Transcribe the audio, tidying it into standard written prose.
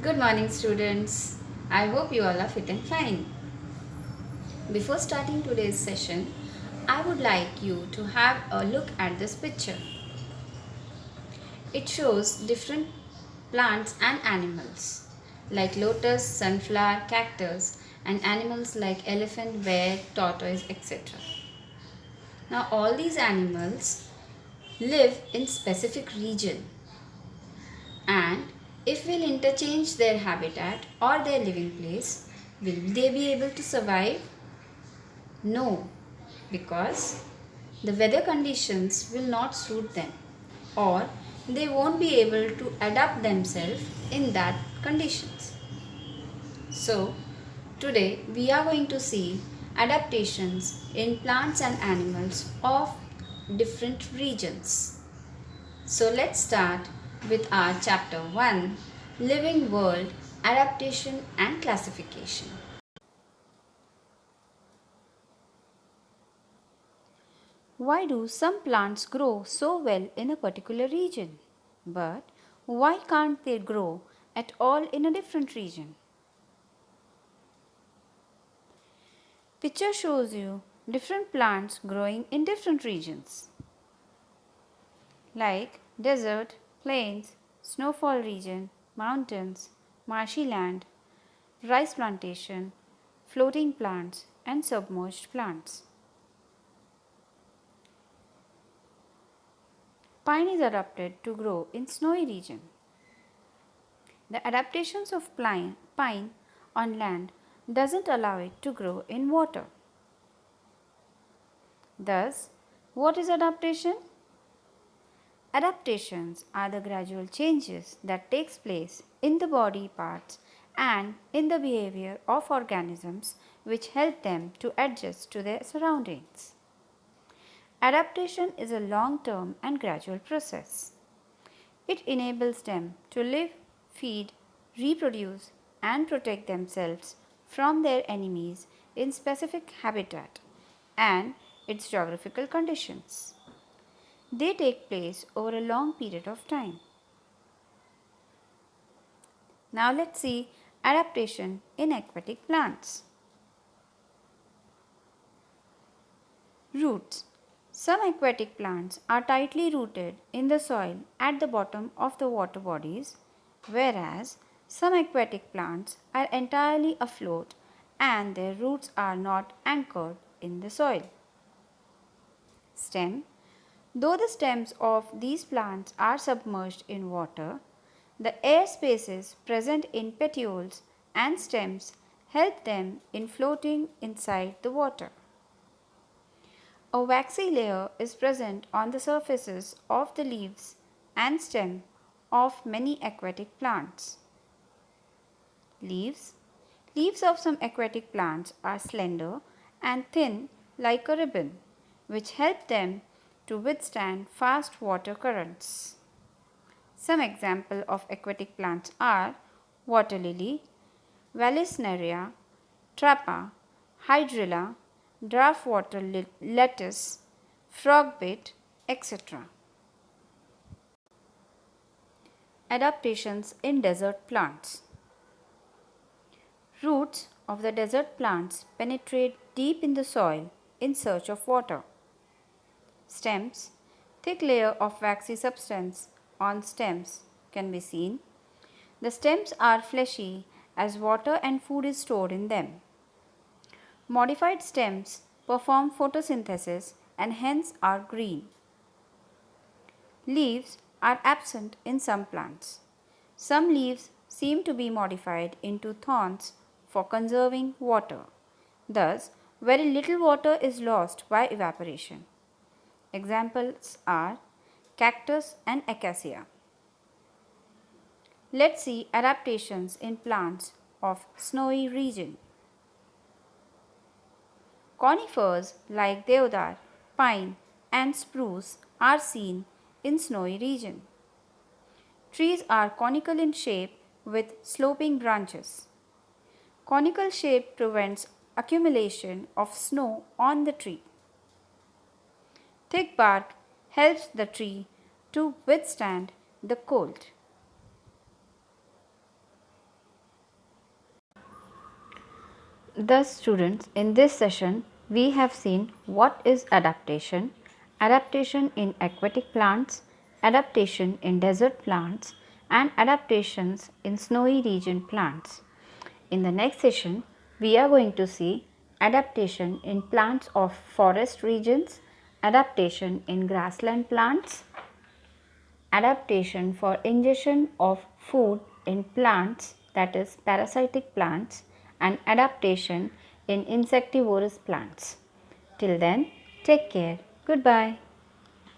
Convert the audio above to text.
Good morning, students. I hope you all are fit and fine. Before starting today's session, I would like you to have a look at this picture. It shows different plants and animals like lotus, sunflower, cactus, and animals like elephant, bear, tortoise, etc. Now, all these animals live in specific region, and if we'll interchange their habitat or their living place, will they be able to survive? No, because the weather conditions will not suit them, or they won't be able to adapt themselves in that conditions. So, today we are going to see adaptations in plants and animals of different regions. So, let's start with our chapter 1, Living World, Adaptation and Classification. Why do some plants grow so well in a particular region? But why can't they grow at all in a different region? Picture shows you different plants growing in different regions like desert, plains, snowfall region, mountains, marshy land, rice plantation, floating plants and submerged plants. Pine is adapted to grow in snowy region. The adaptations of pine on land doesn't allow it to grow in water. Thus, what is adaptation? Adaptations are the gradual changes that takes place in the body parts and in the behavior of organisms which help them to adjust to their surroundings. Adaptation is a long-term and gradual process. It enables them to live, feed, reproduce, and protect themselves from their enemies in specific habitat and its geographical conditions. They take place over a long period of time. Now let's see adaptation in aquatic plants. Roots. Some aquatic plants are tightly rooted in the soil at the bottom of the water bodies, whereas some aquatic plants are entirely afloat and their roots are not anchored in the soil. Stem. Though the stems of these plants are submerged in water, the air spaces present in petioles and stems help them in floating inside the water. A waxy layer is present on the surfaces of the leaves and stem of many aquatic plants. Leaves. Leaves of some aquatic plants are slender and thin like a ribbon, which help them to withstand fast water currents. Some examples of aquatic plants are water lily, Vallisneria, Trappa, Hydrilla, draft water lettuce, frogbit, etc. Adaptations in desert plants. Roots of the desert plants penetrate deep in the soil in search of water. Stems, thick layer of waxy substance on stems can be seen. The stems are fleshy as water and food is stored in them. Modified stems perform photosynthesis and hence are green. Leaves are absent in some plants. Some leaves seem to be modified into thorns for conserving water. Thus, very little water is lost by evaporation. Examples are cactus and acacia. Let's see adaptations in plants of snowy region. Conifers like deodar, pine and spruce are seen in snowy region. Trees are conical in shape with sloping branches. Conical shape prevents accumulation of snow on the tree. Thick bark helps the tree to withstand the cold. Thus, students, in this session, we have seen what is adaptation, adaptation in aquatic plants, adaptation in desert plants, and adaptations in snowy region plants. In the next session, we are going to see adaptation in plants of forest regions, adaptation in grassland plants, adaptation for ingestion of food in plants, that is parasitic plants, and adaptation in insectivorous plants. Till then, take care. Goodbye.